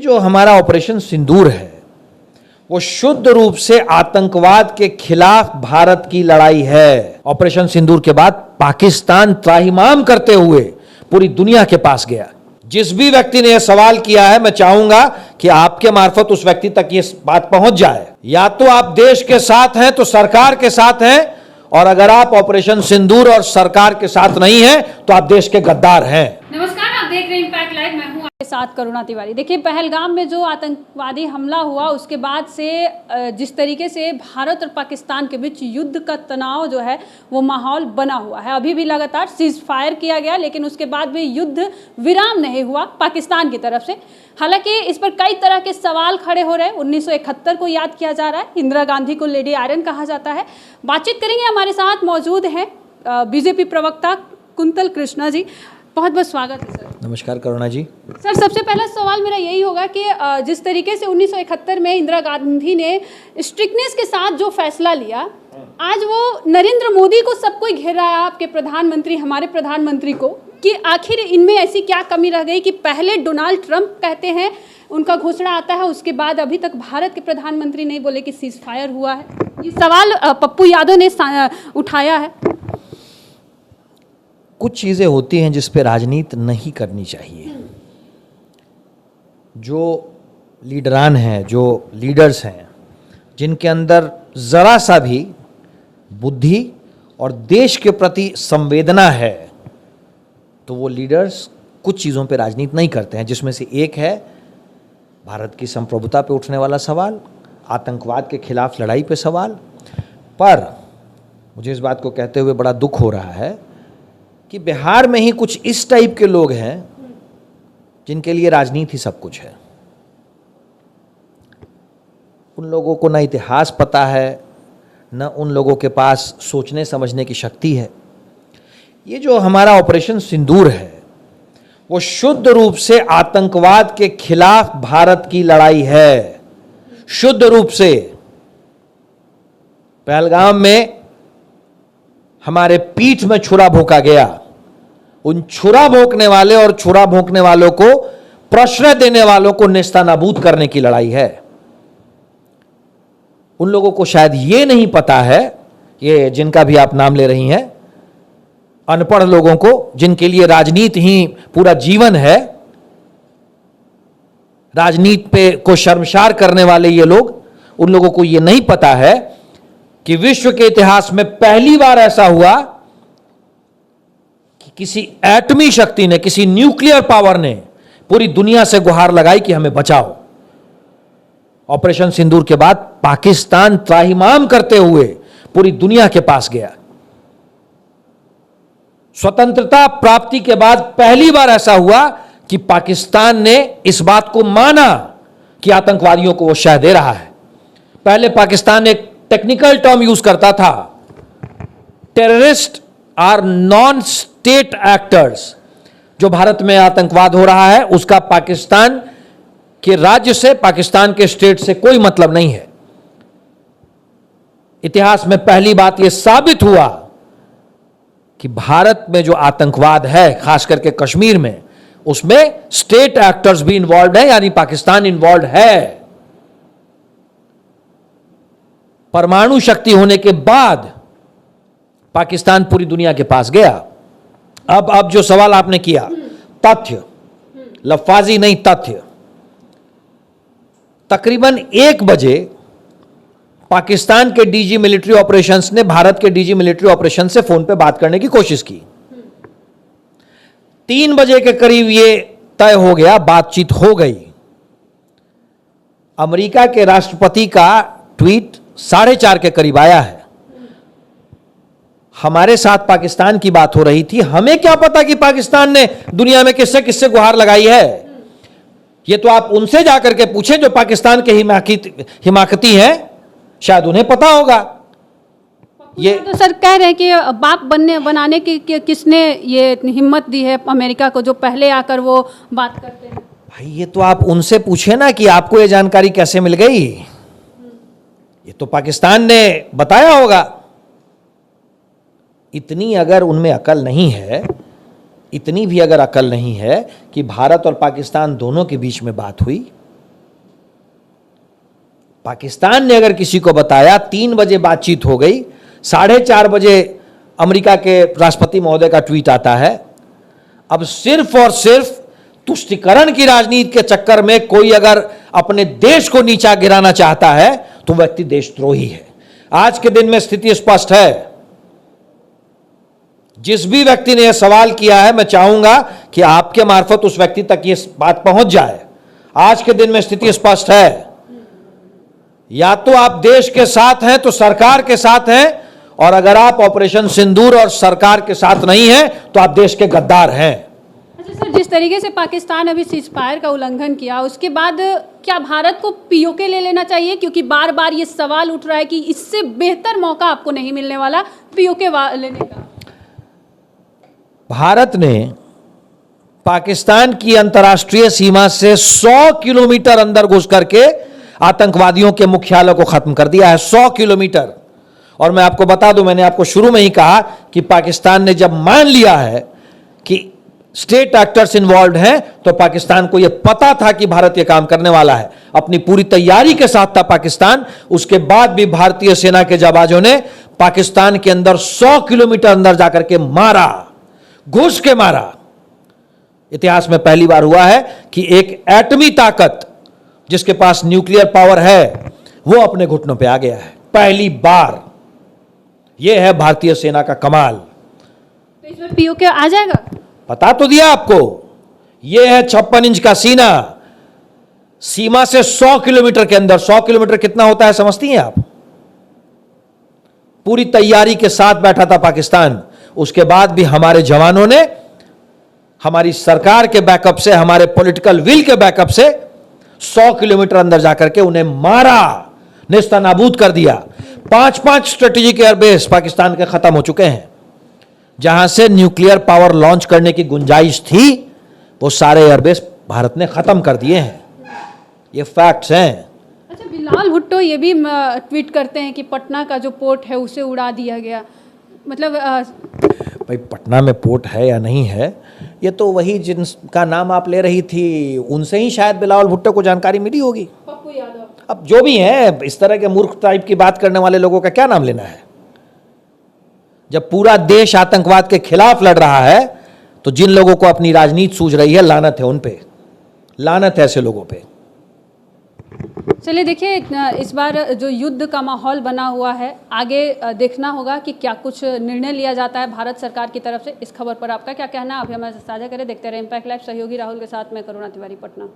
जो हमारा ऑपरेशन सिंदूर है वो शुद्ध रूप से आतंकवाद के खिलाफ भारत की लड़ाई है। ऑपरेशन सिंदूर के बाद पाकिस्तान त्राहिमाम करते हुए पूरी दुनिया के पास गया। जिस भी व्यक्ति ने यह सवाल किया है, मैं चाहूंगा कि आपके मार्फत उस व्यक्ति तक ये बात पहुंच जाए। या तो आप देश के साथ हैं तो सरकार के साथ हैं, और अगर आप ऑपरेशन सिंदूर और सरकार के साथ नहीं हैं तो आप देश के गद्दार हैं। नमस्कार, आप देख रहे हैं इंपैक्ट लाइव। मैं हूं आपके साथ करुणा तिवारी। देखिए, पहलगाम में जो आतंकवादी हमला हुआ उसके बाद से जिस तरीके से भारत और पाकिस्तान के बीच युद्ध का तनाव जो है वो माहौल बना हुआ है। अभी भी लगातार सीज फायर किया गया, लेकिन उसके बाद भी युद्ध विराम नहीं हुआ पाकिस्तान की तरफ से। हालांकि इस पर कई तरह के सवाल खड़े हो रहे हैं। 1971 को याद किया जा रहा है, इंदिरा गांधी को लेडी आयरन कहा जाता है। बातचीत करेंगे, हमारे साथ मौजूद हैं बीजेपी प्रवक्ता कुंतल कृष्णा जी। बहुत बहुत स्वागत है सर। नमस्कार करुणा जी। सर, सबसे पहला सवाल मेरा यही होगा कि जिस तरीके से 1971 में इंदिरा गांधी ने स्ट्रिक्टनेस के साथ जो फैसला लिया, आज वो नरेंद्र मोदी को सब कोई घेर रहा है, आपके प्रधानमंत्री, हमारे प्रधानमंत्री को, कि आखिर इनमें ऐसी क्या कमी रह गई कि पहले डोनाल्ड ट्रंप कहते हैं, उनका घोषणा आता है, उसके बाद अभी तक भारत के प्रधानमंत्री नहीं बोले कि सीज फायर हुआ है। ये सवाल पप्पू यादव ने उठाया है। कुछ चीज़ें होती हैं जिस पे राजनीति नहीं करनी चाहिए। जो लीडरान हैं, जो लीडर्स हैं, जिनके अंदर ज़रा सा भी बुद्धि और देश के प्रति संवेदना है, तो वो लीडर्स कुछ चीज़ों पे राजनीति नहीं करते हैं। जिसमें से एक है भारत की संप्रभुता पे उठने वाला सवाल, आतंकवाद के खिलाफ लड़ाई पे सवाल। पर मुझे इस बात को कहते हुए बड़ा दुख हो रहा है कि बिहार में ही कुछ इस टाइप के लोग हैं जिनके लिए राजनीति ही सब कुछ है। उन लोगों को ना इतिहास पता है, न उन लोगों के पास सोचने समझने की शक्ति है। ये जो हमारा ऑपरेशन सिंदूर है वो शुद्ध रूप से आतंकवाद के खिलाफ भारत की लड़ाई है। शुद्ध रूप से पहलगाम में हमारे पीठ में छुरा भोंका गया। उन छुरा भोंकने वाले और छुरा भोंकने वालों को, प्रश्रय देने वालों को नेस्तनाबूद करने की लड़ाई है। उन लोगों को शायद ये नहीं पता है, ये जिनका भी आप नाम ले रही हैं, अनपढ़ लोगों को, जिनके लिए राजनीति ही पूरा जीवन है, राजनीति पे को शर्मसार करने वाले ये लोग, उन लोगों को ये नहीं पता है कि विश्व के इतिहास में पहली बार ऐसा हुआ कि किसी एटमी शक्ति ने, किसी न्यूक्लियर पावर ने पूरी दुनिया से गुहार लगाई कि हमें बचाओ। ऑपरेशन सिंदूर के बाद पाकिस्तान त्राहिमाम करते हुए पूरी दुनिया के पास गया। स्वतंत्रता प्राप्ति के बाद पहली बार ऐसा हुआ कि पाकिस्तान ने इस बात को माना कि आतंकवादियों को वो शह दे रहा है। पहले पाकिस्तान एक टेक्निकल टर्म यूज करता था, terrorist are non state actors. जो भारत में आतंकवाद हो रहा है उसका पाकिस्तान के राज्य से, पाकिस्तान के स्टेट से कोई मतलब नहीं है। इतिहास में पहली बात यह साबित हुआ कि भारत में जो आतंकवाद है, खास करके कश्मीर में, उसमें स्टेट एक्टर्स भी इन्वॉल्व है, यानी पाकिस्तान इन्वॉल्व है। परमाणु शक्ति होने के बाद पाकिस्तान पूरी दुनिया के पास गया। अब जो सवाल आपने किया, तथ्य, लफ्फाजी नहीं, तथ्य। तकरीबन 1 बजे पाकिस्तान के डीजी मिलिट्री ऑपरेशंस ने भारत के डीजी मिलिट्री ऑपरेशन से फोन पे बात करने की कोशिश की। 3 बजे के करीब ये तय हो गया, बातचीत हो गई। अमेरिका के राष्ट्रपति का ट्वीट 4:30 के करीब आया है। हमारे साथ पाकिस्तान की बात हो रही थी, हमें क्या पता कि पाकिस्तान ने दुनिया में किससे किससे गुहार लगाई है। ये तो आप उनसे जाकर के पूछें जो पाकिस्तान के हिमाकती हैं, शायद उन्हें पता होगा। ये तो सर कह रहे हैं कि बाप बनाने की किसने ये हिम्मत दी है अमेरिका को, जो पहले आकर वो बात करते हैं। भाई ये तो आप उनसे पूछे ना कि आपको ये जानकारी कैसे मिल गई। ये तो पाकिस्तान ने बताया होगा। इतनी अगर उनमें अकल नहीं है, इतनी भी अगर अकल नहीं है कि भारत और पाकिस्तान दोनों के बीच में बात हुई, पाकिस्तान ने अगर किसी को बताया 3 बजे बातचीत हो गई, 4:30 बजे अमेरिका के राष्ट्रपति महोदय का ट्वीट आता है। अब सिर्फ और सिर्फ तुष्टीकरण की राजनीति के चक्कर में कोई अगर अपने देश को नीचा गिराना चाहता है तो व्यक्ति देशद्रोही है। आज के दिन में स्थिति स्पष्ट है। जिस भी व्यक्ति ने यह सवाल किया है, मैं चाहूंगा कि आपके मार्फत उस व्यक्ति तक यह बात पहुंच जाए। आज के दिन में स्थिति स्पष्ट है। या तो आप देश के साथ हैं तो सरकार के साथ हैं, और अगर आप ऑपरेशन सिंदूर और सरकार के साथ नहीं हैं तो आप देश के गद्दार हैं। अच्छा सर, जिस तरीके से पाकिस्तान अभी सीज फायर का उल्लंघन किया, उसके बाद क्या भारत को पीओके ले लेना चाहिए? क्योंकि बार बार ये सवाल उठ रहा है कि इससे बेहतर मौका आपको नहीं मिलने वाला पीओके लेने का। भारत ने पाकिस्तान की अंतर्राष्ट्रीय सीमा से 100 किलोमीटर अंदर घुस करके आतंकवादियों के मुख्यालय को खत्म कर दिया है। 100 किलोमीटर। और मैं आपको बता दूं, मैंने आपको शुरू में ही कहा कि पाकिस्तान ने जब मान लिया है कि स्टेट एक्टर्स इन्वॉल्व हैं, तो पाकिस्तान को यह पता था कि भारत यह काम करने वाला है। अपनी पूरी तैयारी के साथ था पाकिस्तान। उसके बाद भी भारतीय सेना के जवानों ने पाकिस्तान के अंदर 100 किलोमीटर अंदर जाकर के मारा, घुस के मारा। इतिहास में पहली बार हुआ है कि एक एटमी ताकत जिसके पास न्यूक्लियर पावर है वो अपने घुटनों पे आ गया है। पहली बार। यह है भारतीय सेना का कमाल। तो इस बार पीओके आ जाएगा? बता तो दिया आपको। यह है 56 इंच का सीना। सीमा से 100 किलोमीटर के अंदर। 100 किलोमीटर कितना होता है समझती हैं आप? पूरी तैयारी के साथ बैठा था पाकिस्तान। उसके बाद भी हमारे जवानों ने हमारी सरकार के बैकअप से, हमारे पॉलिटिकल विल के बैकअप से 100 किलोमीटर अंदर जाकर के उन्हें मारा, नेस्तनाबूद कर दिया। 5-5 स्ट्रेटेजिक एयरबेस पाकिस्तान के खत्म हो चुके हैं। जहां से न्यूक्लियर पावर लॉन्च करने की गुंजाइश थी, वो सारे एयरबेस भारत ने खत्म कर दिए हैं। ये फैक्ट्स हैं। अच्छा, बिलाल भुट्टो ये भी ट्वीट करते हैं कि पटना का जो पोर्ट है उसे उड़ा दिया गया। मतलब भाई, पटना में पोर्ट है या नहीं है, ये तो वही जिनका नाम आप ले रही थी उनसे ही शायद बिलावल भुट्टो को जानकारी मिली होगी। पप्पू यादव। अब जो भी है, इस तरह के मूर्ख टाइप की बात करने वाले लोगों का क्या नाम लेना है? जब पूरा देश आतंकवाद के खिलाफ लड़ रहा है, तो जिन लोगों को अपनी राजनीति सूझ रही है, लानत है उन पे, लानत है ऐसे लोगों पे। चलिए देखिए, इस बार जो युद्ध का माहौल बना हुआ है, आगे देखना होगा कि क्या कुछ निर्णय लिया जाता है भारत सरकार की तरफ से। इस खबर पर आपका क्या कहना है? आप हमारे साथ साझा करें। देखते रहे इम्पैक्ट लाइव। सहयोगी राहुल के साथ मैं करुणा तिवारी, पटना।